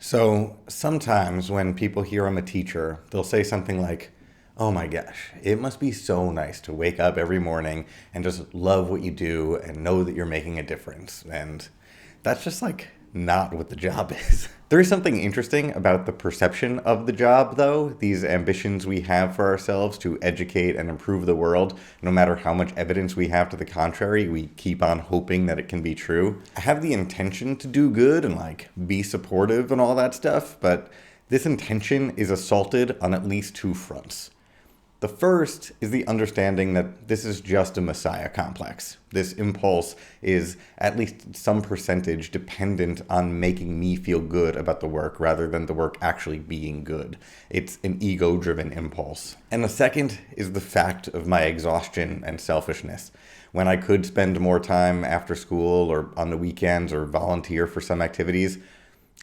So sometimes when people hear I'm a teacher, they'll say something like, "Oh my gosh, it must be so nice to wake up every morning and just love what you do and know that you're making a difference." And that's just like not what the job is. There is something interesting about the perception of the job, though. These ambitions we have for ourselves to educate and improve the world, no matter how much evidence we have to the contrary, we keep on hoping that it can be true. I have the intention to do good and like be supportive and all that stuff, but this intention is assaulted on at least two fronts. The first is the understanding that this is just a messiah complex. This impulse is at least some percentage dependent on making me feel good about the work rather than the work actually being good. It's an ego-driven impulse. And the second is the fact of my exhaustion and selfishness. When I could spend more time after school or on the weekends or volunteer for some activities,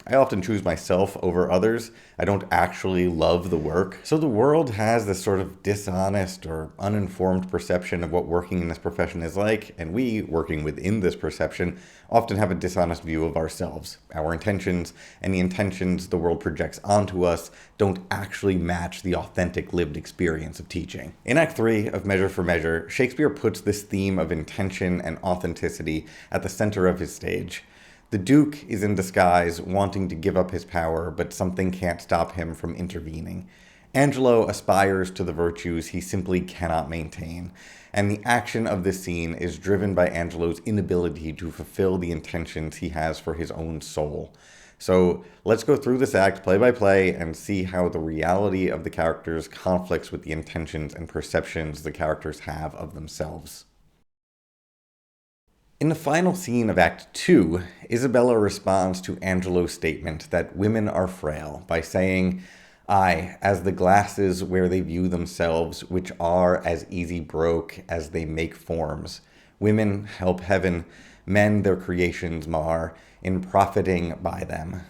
I often choose myself over others. I don't actually love the work. So the world has this sort of dishonest or uninformed perception of what working in this profession is like, and we, working within this perception, often have a dishonest view of ourselves. Our intentions and the intentions the world projects onto us don't actually match the authentic lived experience of teaching. In Act 3 of Measure for Measure, Shakespeare puts this theme of intention and authenticity at the center of his stage. The Duke is in disguise, wanting to give up his power, but something can't stop him from intervening. Angelo aspires to the virtues he simply cannot maintain, and the action of this scene is driven by Angelo's inability to fulfill the intentions he has for his own soul. So let's go through this act play by play and see how the reality of the characters conflicts with the intentions and perceptions the characters have of themselves. In the final scene of Act 2, Isabella responds to Angelo's statement that women are frail by saying, "Aye, as the glasses where they view themselves, which are as easy broke as they make forms. Women help heaven, men their creations mar, in profiting by them."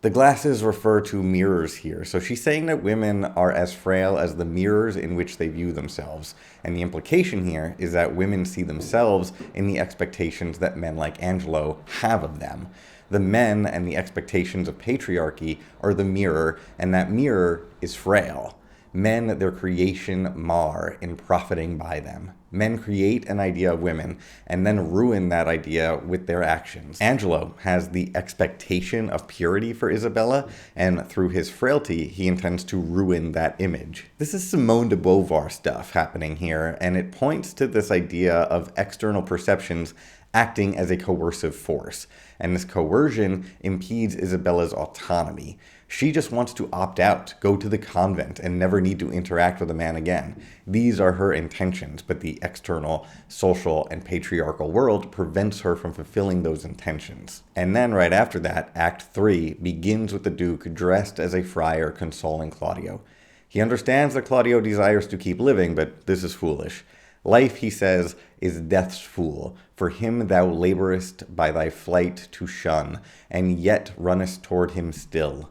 The glasses refer to mirrors here, so she's saying that women are as frail as the mirrors in which they view themselves. And the implication here is that women see themselves in the expectations that men like Angelo have of them. The men and the expectations of patriarchy are the mirror, and that mirror is frail. Men their creation mar in profiting by them. Men create an idea of women and then ruin that idea with their actions. Angelo has the expectation of purity for Isabella, and through his frailty, he intends to ruin that image. This is Simone de Beauvoir stuff happening here, and it points to this idea of external perceptions acting as a coercive force. And this coercion impedes Isabella's autonomy. She just wants to opt out, go to the convent, and never need to interact with a man again. These are her intentions, but the external, social, and patriarchal world prevents her from fulfilling those intentions. And then right after that, Act 3 begins with the Duke dressed as a friar consoling Claudio. He understands that Claudio desires to keep living, but this is foolish. Life, he says, is death's fool. For him thou laborest by thy flight to shun, and yet runnest toward him still.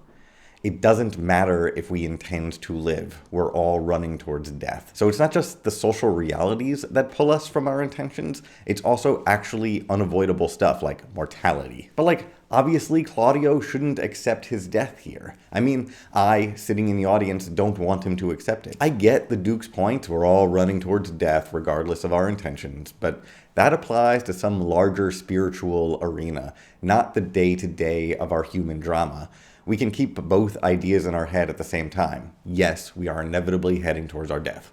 It doesn't matter if we intend to live. We're all running towards death. So it's not just the social realities that pull us from our intentions. It's also actually unavoidable stuff like mortality. But obviously Claudio shouldn't accept his death here. I mean, I, sitting in the audience, don't want him to accept it. I get the Duke's point. We're all running towards death regardless of our intentions. But that applies to some larger spiritual arena, not the day-to-day of our human drama. We can keep both ideas in our head at the same time. Yes, we are inevitably heading towards our death.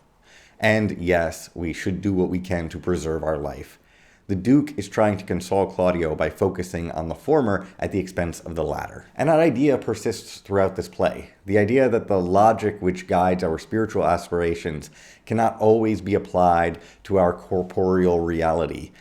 And yes, we should do what we can to preserve our life. The Duke is trying to console Claudio by focusing on the former at the expense of the latter. And that idea persists throughout this play. The idea that the logic which guides our spiritual aspirations cannot always be applied to our corporeal reality.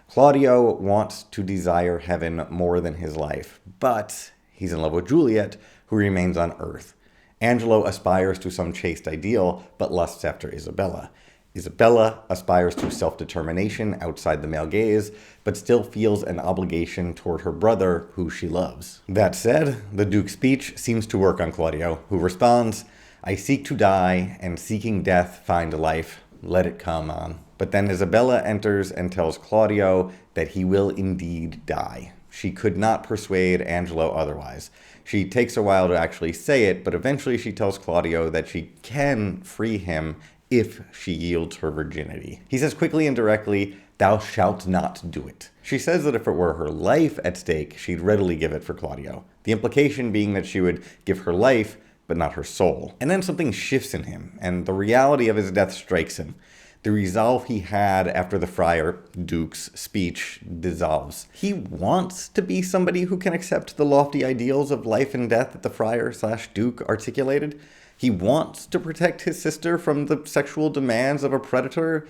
Claudio wants to desire heaven more than his life, but he's in love with Juliet, who remains on Earth. Angelo aspires to some chaste ideal, but lusts after Isabella. Isabella aspires to self-determination outside the male gaze, but still feels an obligation toward her brother, who she loves. That said, the Duke's speech seems to work on Claudio, who responds, "I seek to die, and seeking death find life. Let it come on." But then Isabella enters and tells Claudio that he will indeed die. She could not persuade Angelo otherwise. She takes a while to actually say it, but eventually she tells Claudio that she can free him if she yields her virginity. He says quickly and directly, "Thou shalt not do it." She says that if it were her life at stake, she'd readily give it for Claudio. The implication being that she would give her life, but not her soul. And then something shifts in him, and the reality of his death strikes him. The resolve he had after the friar, Duke's, speech dissolves. He wants to be somebody who can accept the lofty ideals of life and death that the friar/Duke articulated. He wants to protect his sister from the sexual demands of a predator,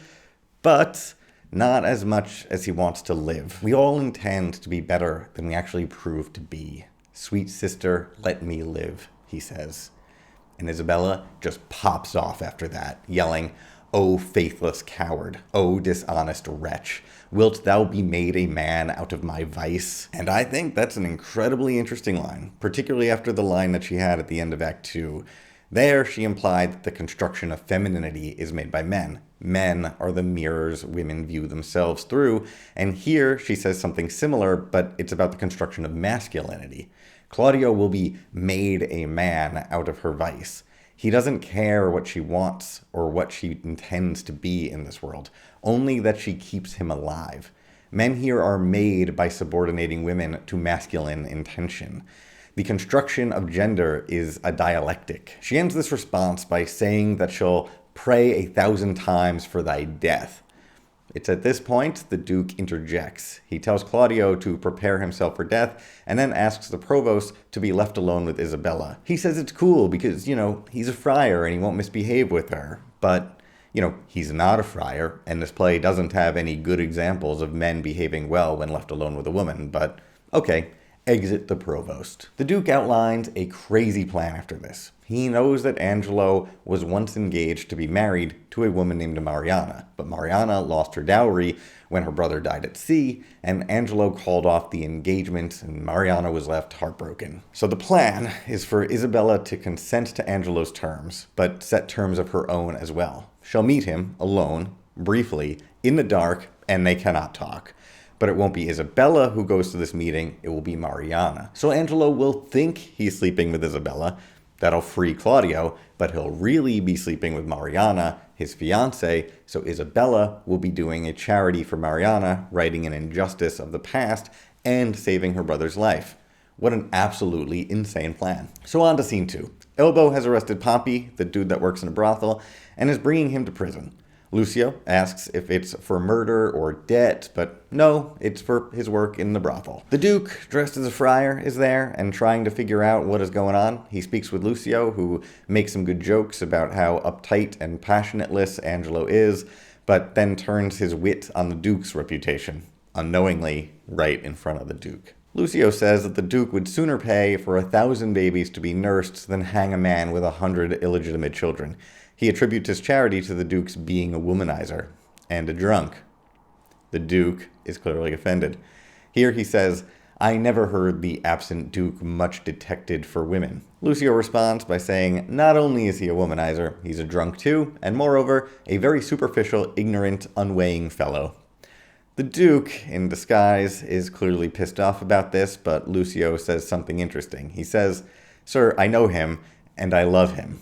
but not as much as he wants to live. We all intend to be better than we actually prove to be. "Sweet sister, let me live," he says. And Isabella just pops off after that, yelling, "O faithless coward, O dishonest wretch, wilt thou be made a man out of my vice?" And I think that's an incredibly interesting line, particularly after the line that she had at the end of Act 2. There, she implied that the construction of femininity is made by men. Men are the mirrors women view themselves through, and here she says something similar, but it's about the construction of masculinity. Claudio will be made a man out of her vice. He doesn't care what she wants or what she intends to be in this world, only that she keeps him alive. Men here are made by subordinating women to masculine intention. The construction of gender is a dialectic. She ends this response by saying that she'll pray 1,000 times for thy death. It's at this point the Duke interjects. He tells Claudio to prepare himself for death, and then asks the provost to be left alone with Isabella. He says it's cool because, he's a friar and he won't misbehave with her. But, he's not a friar, and this play doesn't have any good examples of men behaving well when left alone with a woman. But, okay, exit the provost. The Duke outlines a crazy plan after this. He knows that Angelo was once engaged to be married to a woman named Mariana, but Mariana lost her dowry when her brother died at sea, and Angelo called off the engagement, and Mariana was left heartbroken. So the plan is for Isabella to consent to Angelo's terms, but set terms of her own as well. She'll meet him, alone, briefly, in the dark, and they cannot talk. But it won't be Isabella who goes to this meeting, it will be Mariana. So Angelo will think he's sleeping with Isabella. That'll free Claudio, but he'll really be sleeping with Mariana, his fiancée, so Isabella will be doing a charity for Mariana, righting an injustice of the past, and saving her brother's life. What an absolutely insane plan. So on to scene 2. Elbow has arrested Pompey, the dude that works in a brothel, and is bringing him to prison. Lucio asks if it's for murder or debt, but no, it's for his work in the brothel. The Duke, dressed as a friar, is there and trying to figure out what is going on. He speaks with Lucio, who makes some good jokes about how uptight and passionateless Angelo is, but then turns his wit on the Duke's reputation, unknowingly right in front of the Duke. Lucio says that the Duke would sooner pay for 1,000 babies to be nursed than hang a man with 100 illegitimate children. He attributes his charity to the Duke's being a womanizer and a drunk. The Duke is clearly offended. Here he says, "I never heard the absent Duke much detected for women." Lucio responds by saying, not only is he a womanizer, he's a drunk too, and moreover, a very superficial, ignorant, unweighing fellow. The Duke, in disguise, is clearly pissed off about this, but Lucio says something interesting. He says, "Sir, I know him, and I love him."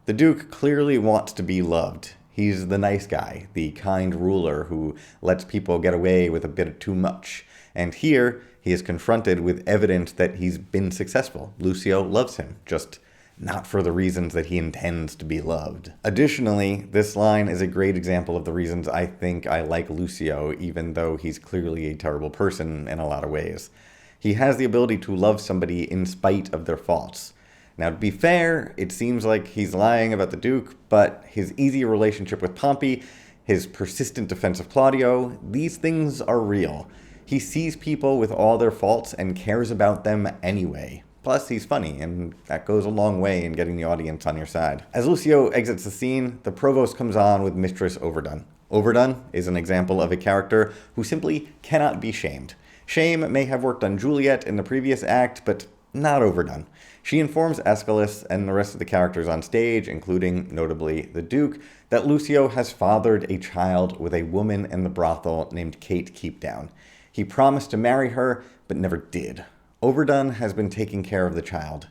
The Duke clearly wants to be loved. He's the nice guy, the kind ruler who lets people get away with a bit too much. And here, he is confronted with evidence that he's been successful. Lucio loves him, just not for the reasons that he intends to be loved. Additionally, this line is a great example of the reasons I think I like Lucio, even though he's clearly a terrible person in a lot of ways. He has the ability to love somebody in spite of their faults. Now, to be fair, it seems like he's lying about the Duke, but his easy relationship with Pompey, his persistent defense of Claudio, these things are real. He sees people with all their faults and cares about them anyway. Plus, he's funny, and that goes a long way in getting the audience on your side. As Lucio exits the scene, the provost comes on with Mistress Overdone. Overdone is an example of a character who simply cannot be shamed. Shame may have worked on Juliet in the previous act, but not Overdone. She informs Aeschylus and the rest of the characters on stage, including, notably, the Duke, that Lucio has fathered a child with a woman in the brothel named Kate Keepdown. He promised to marry her, but never did. Overdone has been taking care of the child.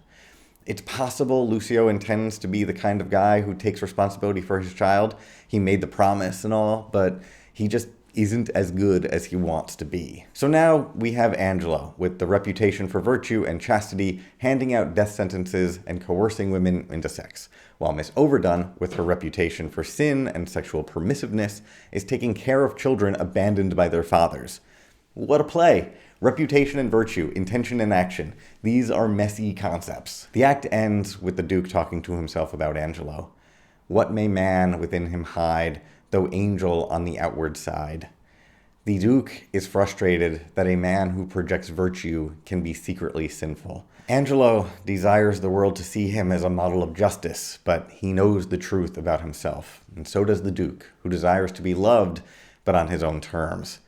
It's possible Lucio intends to be the kind of guy who takes responsibility for his child. He made the promise and all, but he just isn't as good as he wants to be. So now we have Angelo, with the reputation for virtue and chastity, handing out death sentences and coercing women into sex, while Miss Overdone, with her reputation for sin and sexual permissiveness, is taking care of children abandoned by their fathers. What a play! Reputation and virtue, intention and action. These are messy concepts. The act ends with the Duke talking to himself about Angelo. What may man within him hide, though angel on the outward side? The Duke is frustrated that a man who projects virtue can be secretly sinful. Angelo desires the world to see him as a model of justice, but he knows the truth about himself, and so does the Duke, who desires to be loved, but on his own terms.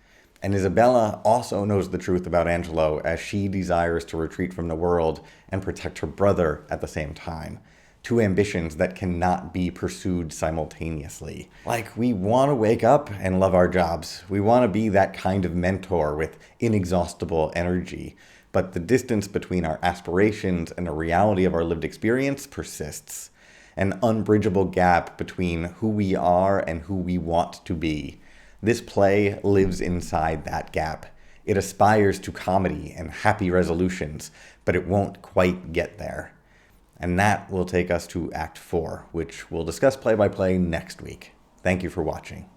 And Isabella also knows the truth about Angelo, as she desires to retreat from the world and protect her brother at the same time. Two ambitions that cannot be pursued simultaneously. Like, we want to wake up and love our jobs. We want to be that kind of mentor with inexhaustible energy. But the distance between our aspirations and the reality of our lived experience persists. An unbridgeable gap between who we are and who we want to be. This play lives inside that gap. It aspires to comedy and happy resolutions, but it won't quite get there. And that will take us to Act 4, which we'll discuss play by play next week. Thank you for watching.